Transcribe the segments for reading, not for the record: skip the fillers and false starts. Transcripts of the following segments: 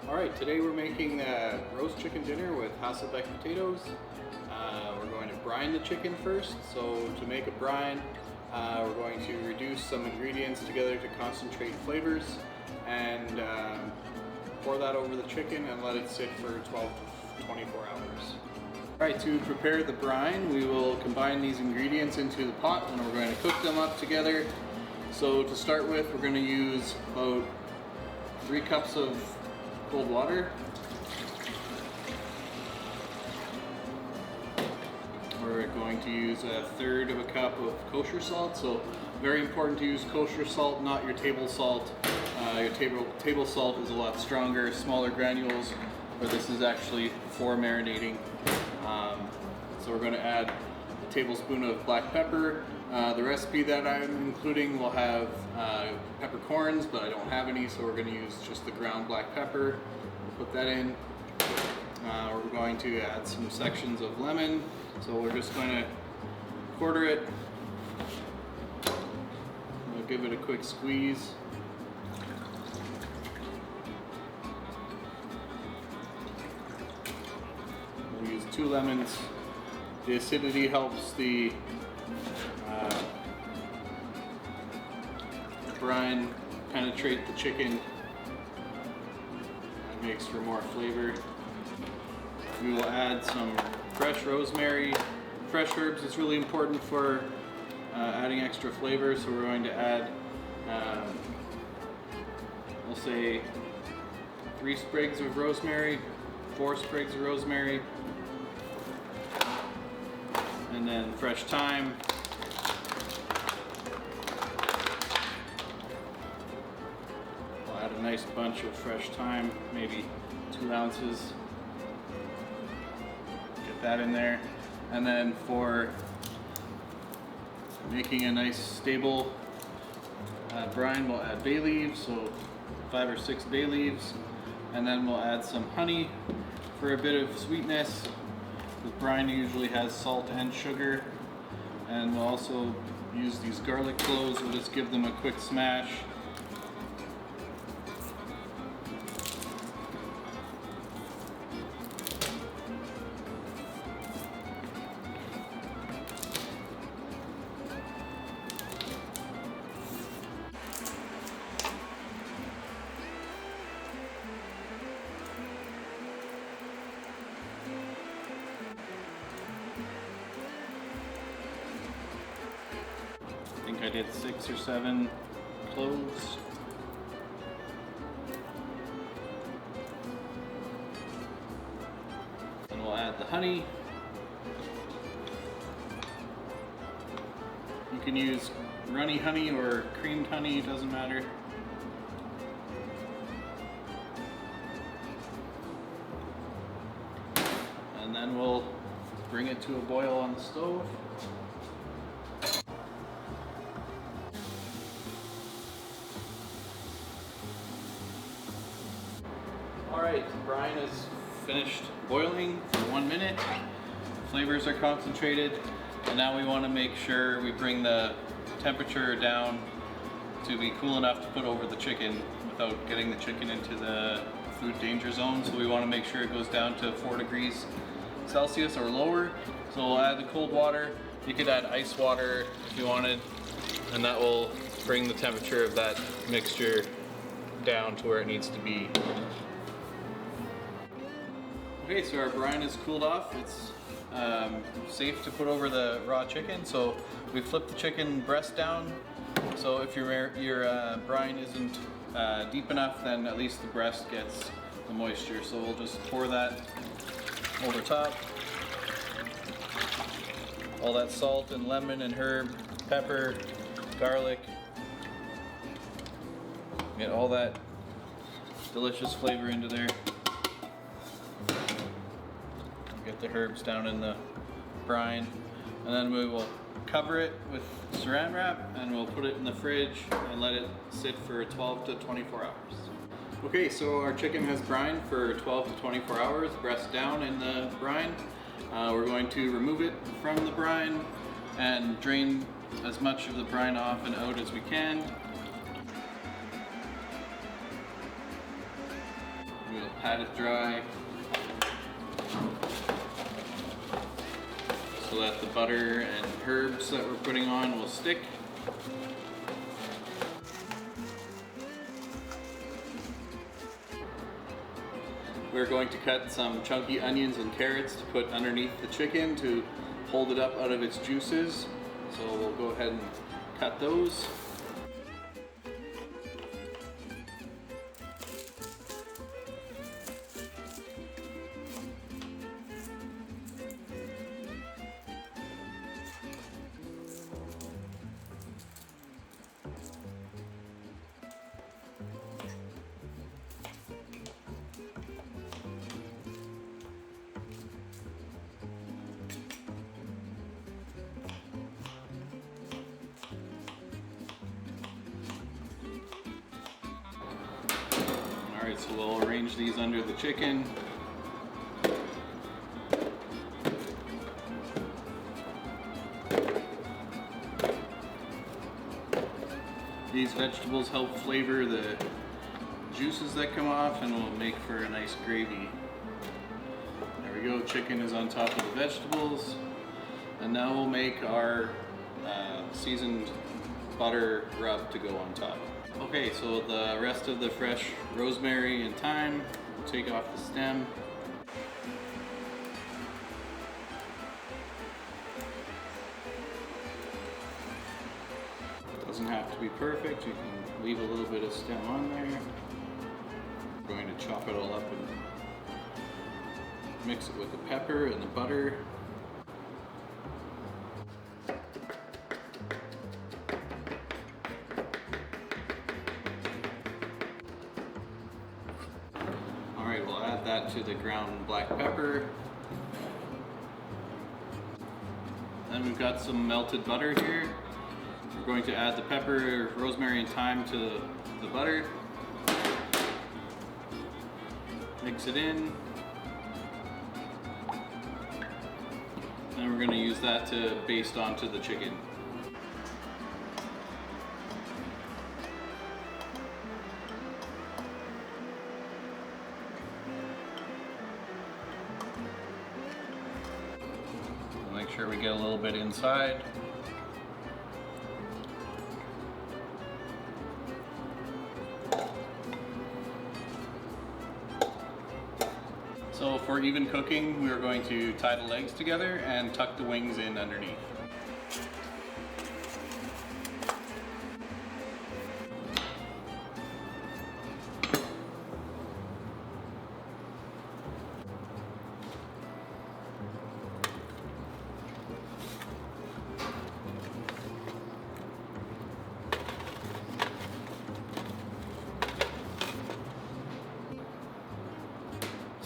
Alright, today we're making roast chicken dinner with Hasselbeck potatoes. We're going to brine the chicken first. So to make a brine, we're going to reduce some ingredients together to concentrate flavors and pour that over the chicken and let it sit for 12 to 24 hours. Alright, to prepare the brine, we will combine these ingredients into the pot and we're going to cook them up together. So to start with, we're going to use about 3 cups of cold water. We're going to use 1/3 of a cup of kosher salt. So very important to use kosher salt, not your table salt. Your table salt is a lot stronger, smaller granules, but this is actually for marinating. So we're going to add a tablespoon of black pepper. The recipe that I'm including will have peppercorns, but I don't have any, so we're going to use just the ground black pepper. Put that in. We're going to add some sections of lemon, so we're just going to quarter it. We'll give it a quick squeeze. We'll use 2 lemons. The acidity helps the brine penetrate the chicken and makes for more flavor. We will add some fresh rosemary. Fresh herbs is really important for adding extra flavor, so we're going to add, we'll say 3 sprigs of rosemary, 4 sprigs of rosemary, and then fresh thyme. We'll add a nice bunch of fresh thyme, maybe 2 ounces. Get that in there. And then for making a nice stable brine, we'll add bay leaves, so 5 or 6 bay leaves. And then we'll add some honey for a bit of sweetness. The brine usually has salt and sugar. And we'll also use these garlic cloves. We'll just give them a quick smash. I think I did 6 or 7 cloves. Then we'll add the honey. You can use runny honey or creamed honey, it doesn't matter. And then we'll bring it to a boil on the stove. Alright, brine is finished boiling for 1 minute. Flavors are concentrated, and now we want to make sure we bring the temperature down to be cool enough to put over the chicken without getting the chicken into the food danger zone. So we want to make sure it goes down to 4 degrees Celsius or lower. So we'll add the cold water. You could add ice water if you wanted, and that will bring the temperature of that mixture down to where it needs to be. Okay, so our brine is cooled off. It's safe to put over the raw chicken. So we flip the chicken breast down. So if your brine isn't deep enough, then at least the breast gets the moisture. So we'll just pour that over top. All that salt and lemon and herb, pepper, garlic. Get all that delicious flavor into there. Get the herbs down in the brine, and then we will cover it with saran wrap and we'll put it in the fridge and let it sit for 12 to 24 hours. Okay, so our chicken has brine for 12 to 24 hours, breast down in the brine. We're going to remove it from the brine and drain as much of the brine off and out as we can. We'll pat it dry so that the butter and herbs that we're putting on will stick. We're going to cut some chunky onions and carrots to put underneath the chicken to hold it up out of its juices. So we'll go ahead and cut those. Alright, so we'll arrange these under the chicken. These vegetables help flavor the juices that come off and will make for a nice gravy. There we go, chicken is on top of the vegetables. And now we'll make our seasoned butter rub to go on top. Okay, so the rest of the fresh rosemary and thyme, take off the stem. Doesn't have to be perfect, you can leave a little bit of stem on there. I'm going to chop it all up and mix it with the pepper and the butter. Alright, we'll add that to the ground black pepper. Then we've got some melted butter here. We're going to add the pepper, rosemary, and thyme to the butter. Mix it in. And we're going to use that to baste onto the chicken. Make sure we get a little bit inside. So for even cooking, we are going to tie the legs together and tuck the wings in underneath.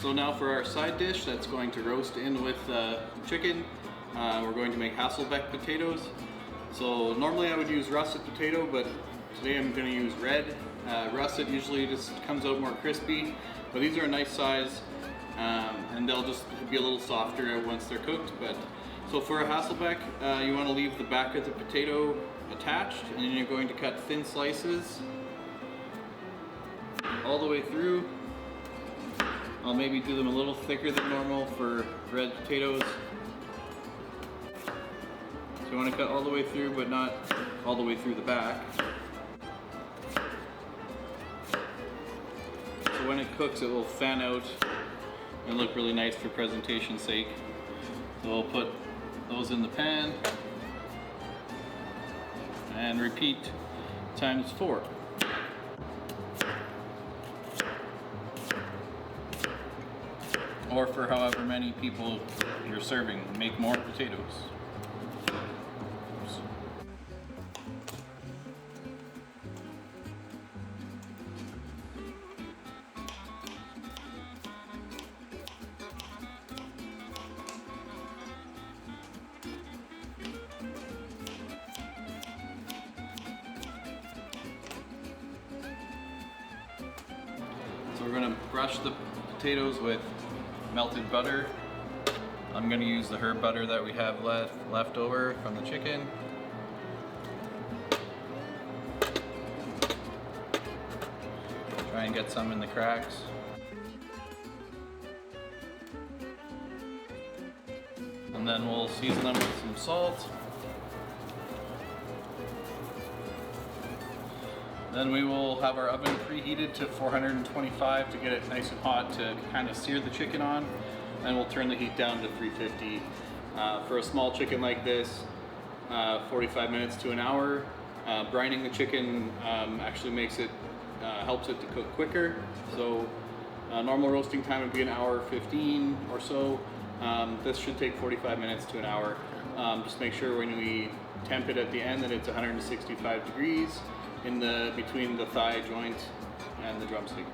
So now for our side dish that's going to roast in with chicken, we're going to make Hasselbeck potatoes. So normally I would use russet potato, but today I'm going to use red. Russet usually just comes out more crispy, but these are a nice size and they'll just be a little softer once they're cooked. But so for a Hasselbeck, you want to leave the back of the potato attached, and then you're going to cut thin slices all the way through. I'll maybe do them a little thicker than normal for red potatoes. So you want to cut all the way through, but not all the way through the back. So when it cooks, it will fan out and look really nice for presentation's sake. So we'll put those in the pan and repeat times 4. Or for however many people you're serving, make more potatoes. Oops. So we're going to brush the potatoes with melted butter. I'm going to use the herb butter that we have left over from the chicken. Try and get some in the cracks. And then we'll season them with some salt. Then we will have our oven preheated to 425 to get it nice and hot to kind of sear the chicken on. And we'll turn the heat down to 350. For a small chicken like this, 45 minutes to an hour. Brining the chicken actually makes it, helps it to cook quicker. So normal roasting time would be an hour 15 or so. This should take 45 minutes to an hour. Just make sure when we temp it at the end that it's 165 degrees in the between the thigh joint and the drumstick.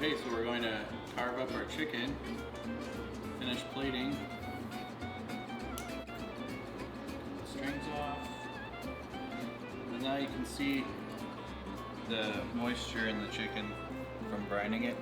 Okay, so we're going to carve up our chicken, finish plating, the strings off, and now you can see the moisture in the chicken from brining it.